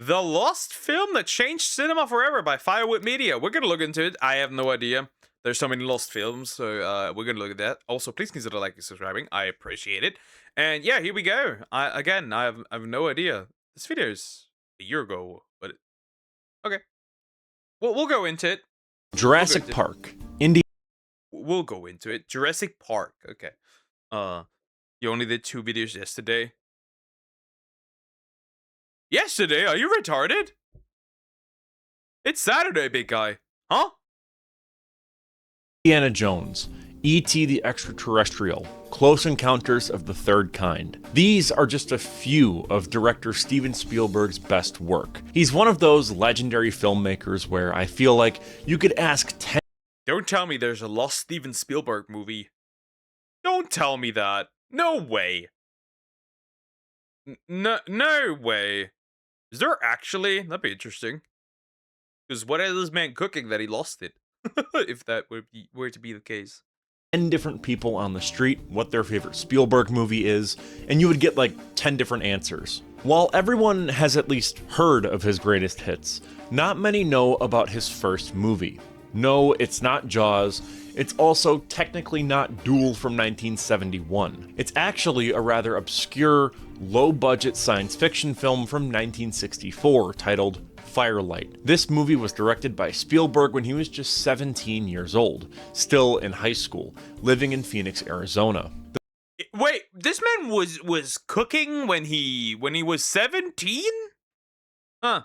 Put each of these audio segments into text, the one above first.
The Lost Film That Changed Cinema Forever by Firewood Media. We're going to look into it. I have no idea. There's so many lost films, so we're going to look at that. Also, please consider liking and subscribing. I appreciate it. And yeah, here we go. I have no idea. This video is a year ago, but okay. We'll go into it. Jurassic Park. India. We'll go into it. Jurassic Park. Okay. You only did 2 videos yesterday. Yesterday? Are you retarded? It's Saturday, big guy. Huh? Indiana Jones, E.T. the Extraterrestrial, Close Encounters of the Third Kind. These are just a few of director Steven Spielberg's best work. He's one of those legendary filmmakers where I feel like you could ask 10. Don't tell me there's a lost Steven Spielberg movie. Don't tell me that. No way. No way. Is there actually? That'd be interesting. Because what is this man cooking that he lost it? If that were to be the case. 10 different people on the street what their favorite Spielberg movie is, and you would get like 10 different answers. While everyone has at least heard of his greatest hits, not many know about his first movie. No, it's not Jaws. It's also technically not Duel from 1971. It's actually a rather obscure, low-budget science fiction film from 1964 titled Firelight. This movie was directed by Spielberg when he was just 17 years old, still in high school, living in Phoenix, Arizona. Wait, this man was cooking when he was 17? Huh.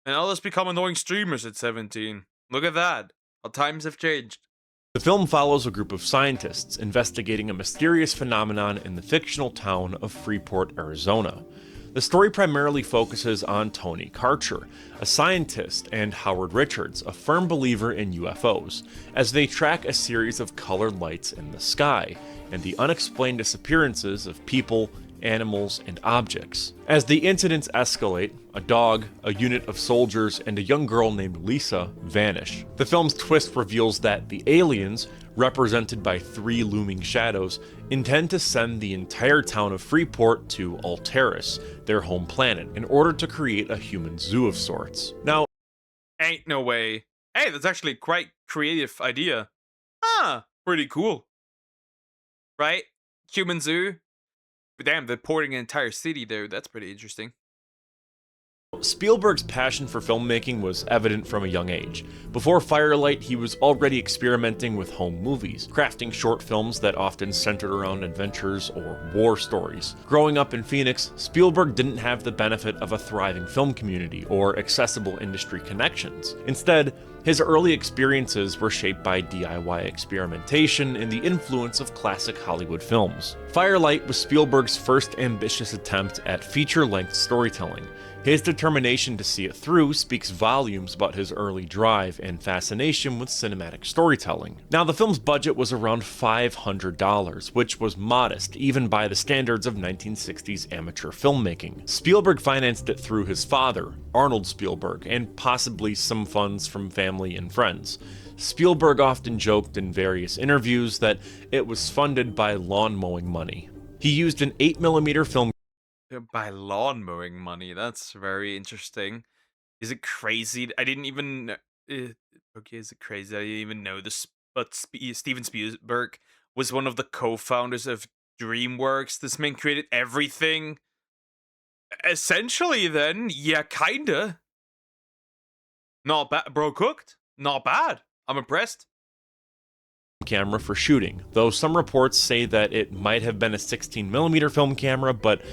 And all us become annoying streamers at 17. Look at that. How times have changed. The film follows a group of scientists investigating a mysterious phenomenon in the fictional town of Freeport, Arizona. The story primarily focuses on Tony Karcher, a scientist, and Howard Richards, a firm believer in UFOs, as they track a series of colored lights in the sky and the unexplained disappearances of people, animals, and objects. As the incidents escalate, a dog, a unit of soldiers, and a young girl named Lisa vanish. The film's twist reveals that the aliens, represented by 3 looming shadows, intend to send the entire town of Freeport to Alteris, their home planet, in order to create a human zoo of sorts. Now, ain't no way. Hey, that's actually quite creative idea. Ah, pretty cool. Right? Human zoo? But damn, they're porting an entire city though. That's pretty interesting. Spielberg's passion for filmmaking was evident from a young age. Before Firelight, he was already experimenting with home movies, crafting short films that often centered around adventures or war stories. Growing up in Phoenix, Spielberg didn't have the benefit of a thriving film community or accessible industry connections. Instead, his early experiences were shaped by DIY experimentation and the influence of classic Hollywood films. Firelight was Spielberg's first ambitious attempt at feature-length storytelling. His determination to see it through speaks volumes about his early drive and fascination with cinematic storytelling. Now, the film's budget was around $500, which was modest even by the standards of 1960s amateur filmmaking. Spielberg financed it through his father, Arnold Spielberg, and possibly some funds from family and friends. Spielberg often joked in various interviews that it was funded by lawn mowing money. He used an 8mm film by lawn mowing money. That's very interesting. Is it crazy? I didn't even. Okay, is it crazy? I didn't even know this. But Steven Spielberg was one of the co-founders of DreamWorks. This man created everything. Essentially, then, yeah, kinda. Not bad, bro. Cooked. Not bad. I'm impressed. Camera for shooting, though some reports say that it might have been a 16mm film camera, but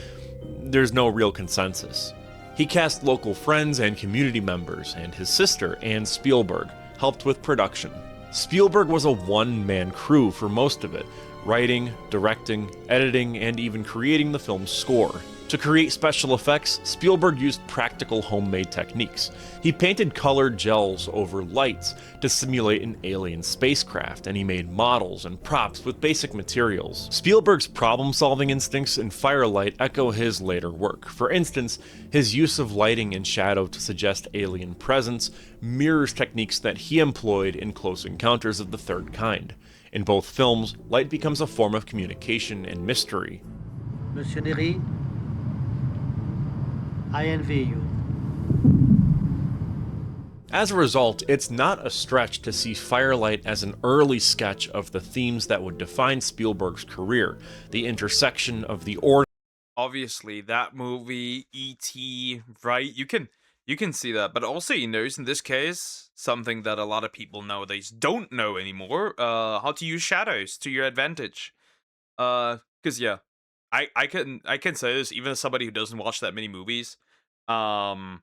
there's no real consensus. He cast local friends and community members, and his sister, Anne Spielberg, helped with production. Spielberg was a one-man crew for most of it, writing, directing, editing, and even creating the film's score. To create special effects, Spielberg used practical homemade techniques. He painted colored gels over lights to simulate an alien spacecraft, and he made models and props with basic materials. Spielberg's problem-solving instincts in Firelight echo his later work. For instance, his use of lighting and shadow to suggest alien presence mirrors techniques that he employed in Close Encounters of the Third Kind. In both films, light becomes a form of communication and mystery. Monsieur Nery, I envy you. As a result, it's not a stretch to see Firelight as an early sketch of the themes that would define Spielberg's career, the intersection of the Obviously, that movie, E.T., right? You can see that, but also he knows in this case something that a lot of people nowadays don't know anymore. How to use shadows to your advantage. Because yeah, I can say this even as somebody who doesn't watch that many movies. Um,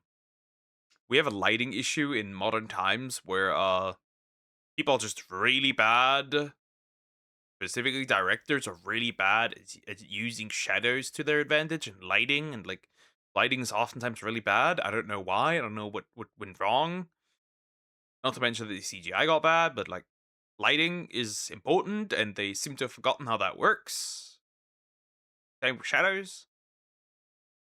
we have a lighting issue in modern times where people are just really bad. Specifically, directors are really bad at using shadows to their advantage and lighting, and like lighting is oftentimes really bad. I don't know why. I don't know what went wrong. Not to mention that the CGI got bad, but like lighting is important, and they seem to have forgotten how that works. Same with shadows.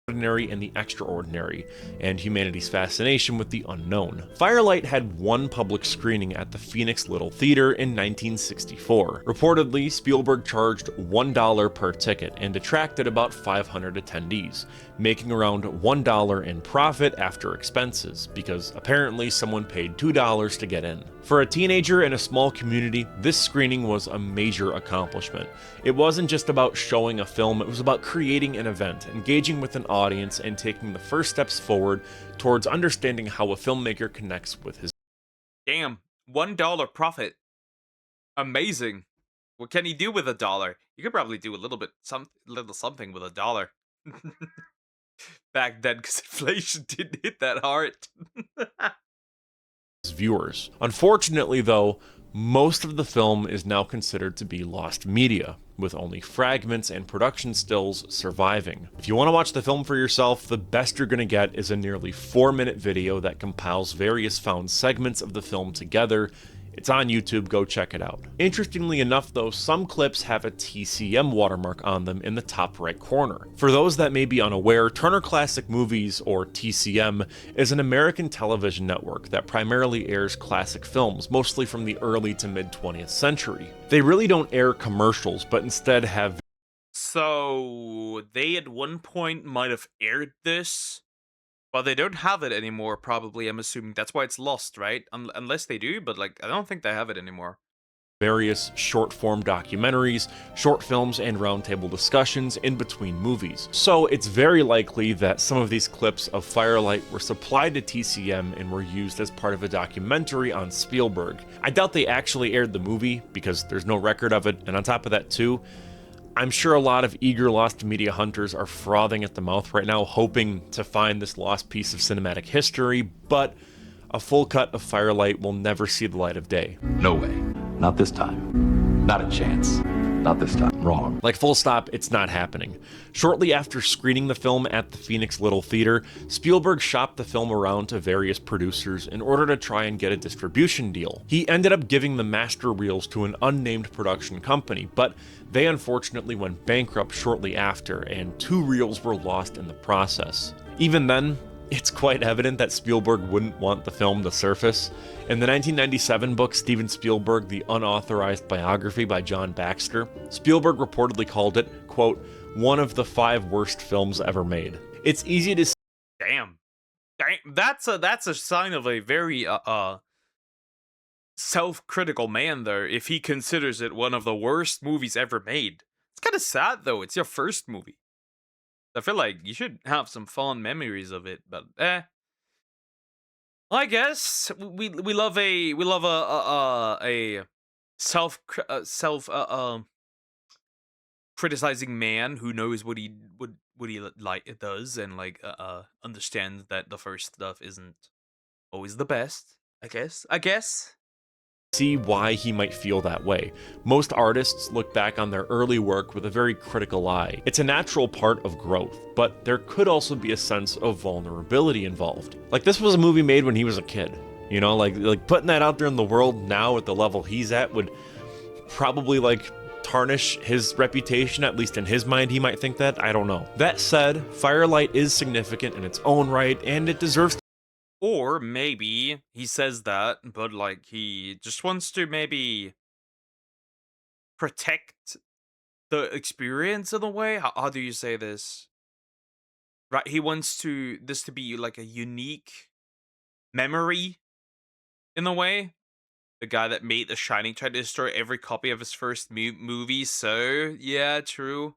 ordinary and the extraordinary, and humanity's fascination with the unknown. Firelight had one public screening at the Phoenix Little Theater in 1964. Reportedly, Spielberg charged $1 per ticket and attracted about 500 attendees, making around $1 in profit after expenses, because apparently someone paid $2 to get in. For a teenager in a small community, this screening was a major accomplishment. It wasn't just about showing a film, it was about creating an event, engaging with an audience, and taking the first steps forward towards understanding how a filmmaker connects with his. Damn, $1 profit. Amazing. What can he do with a dollar? You could probably do a little something with a dollar. Back then, because inflation didn't hit that hard. Viewers. Unfortunately, though, most of the film is now considered to be lost media, with only fragments and production stills surviving. If you want to watch the film for yourself, the best you're going to get is a nearly 4-minute video that compiles various found segments of the film together. It's on YouTube, go check it out. Interestingly enough though, some clips have a TCM watermark on them in the top right corner. For those that may be unaware, Turner Classic Movies, or TCM, is an American television network that primarily airs classic films, mostly from the early to mid 20th century. They really don't air commercials, but instead have. So they at one point might have aired this, but they don't have it anymore. Probably, I'm assuming that's why it's lost, right? Unless they do, but like I don't think they have it anymore. Various short-form documentaries, short films, and roundtable discussions in between movies. So it's very likely that some of these clips of Firelight were supplied to TCM and were used as part of a documentary on Spielberg. I doubt they actually aired the movie because there's no record of it, and on top of that too, I'm sure a lot of eager lost media hunters are frothing at the mouth right now, hoping to find this lost piece of cinematic history, but a full cut of Firelight will never see the light of day. No way. Not this time. Not a chance. Not this time. Wrong. Like, full stop, it's not happening. Shortly after screening the film at the Phoenix Little Theater, Spielberg shopped the film around to various producers in order to try and get a distribution deal. He ended up giving the master reels to an unnamed production company, but they unfortunately went bankrupt shortly after, and 2 reels were lost in the process. Even then, it's quite evident that Spielberg wouldn't want the film to surface. In the 1997 book Steven Spielberg, The Unauthorized Biography by John Baxter, Spielberg reportedly called it, quote, one of the 5 worst films ever made. It's easy to Damn. That's a sign of a very self-critical man there if he considers it one of the worst movies ever made. It's kind of sad though. It's your first movie. I feel like you should have some fond memories of it, but I guess we love a self criticizing man who knows what he like does, and like understands that the first stuff isn't always the best. I guess. see why he might feel that way. Most artists look back on their early work with a very critical eye. It's a natural part of growth, but there could also be a sense of vulnerability involved. Like, this was a movie made when he was a kid. You know, like putting that out there in the world now at the level he's at would probably like tarnish his reputation, at least in his mind he might think that. I don't know. That said, Firelight is significant in its own right, and it deserves. Or maybe he says that, but like he just wants to maybe protect the experience in a way. How do you say this? Right, he wants to this to be like a unique memory in a way. The guy that made The Shining tried to destroy every copy of his first movie. So yeah, true.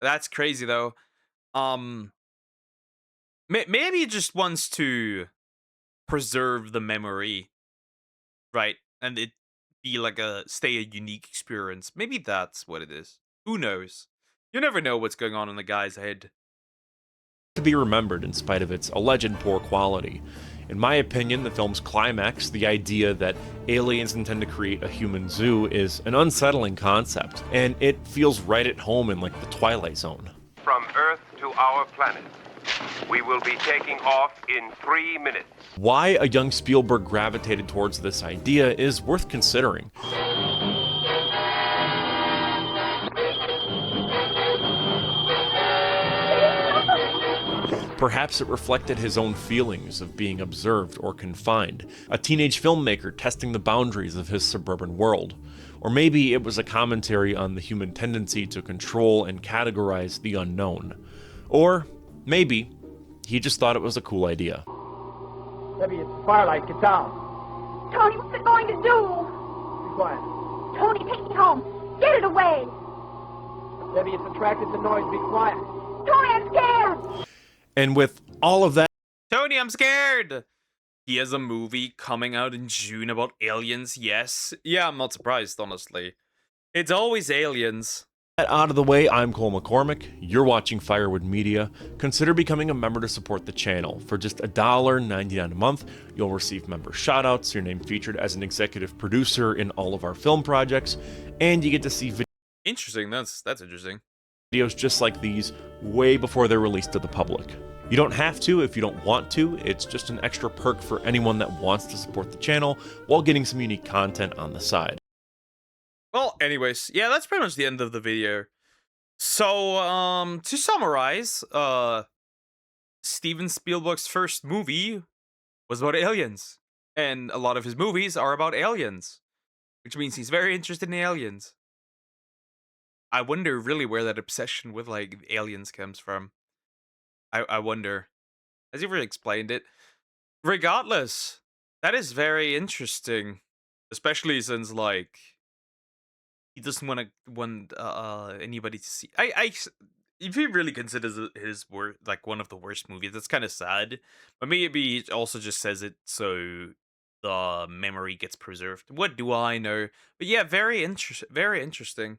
That's crazy though. Um, maybe he just wants to preserve the memory, right? And it be like stay a unique experience. Maybe that's what it is. Who knows? You never know what's going on in the guy's head. To be remembered in spite of its alleged poor quality. In my opinion, the film's climax, the idea that aliens intend to create a human zoo, is an unsettling concept, and it feels right at home in like the Twilight Zone. From Earth to our planet. We will be taking off in 3 minutes. Why a young Spielberg gravitated towards this idea is worth considering. Perhaps it reflected his own feelings of being observed or confined, a teenage filmmaker testing the boundaries of his suburban world. Or maybe it was a commentary on the human tendency to control and categorize the unknown. Or maybe he just thought it was a cool idea. Debbie, it's Firelight. Get down. Tony, what's it going to do? Be quiet. Tony, take me home. Get it away. Debbie, it's attracted to noise. Be quiet. Tony, I'm scared. And with all of that Tony, I'm scared. He has a movie coming out in June about aliens. Yes. Yeah, I'm not surprised, honestly. It's always aliens. out of the way, I'm Cole McCormick. You're watching Firewood Media. Consider becoming a member to support the channel. For just $1.99 a month, you'll receive member shoutouts, your name featured as an executive producer in all of our film projects, and you get to see Interesting. That's interesting. videos just like these way before they're released to the public. You don't have to if you don't want to. It's just an extra perk for anyone that wants to support the channel while getting some unique content on the side. Well, anyways, yeah, that's pretty much the end of the video. So, to summarize, Steven Spielberg's first movie was about aliens. And a lot of his movies are about aliens. Which means he's very interested in aliens. I wonder really where that obsession with, like, aliens comes from. I wonder. Has he ever explained it? Regardless, that is very interesting. Especially since, like, he doesn't want anybody to see. If he really considers his work like one of the worst movies, that's kind of sad. But maybe he also just says it so the memory gets preserved. What do I know? But yeah, very interesting. Very interesting.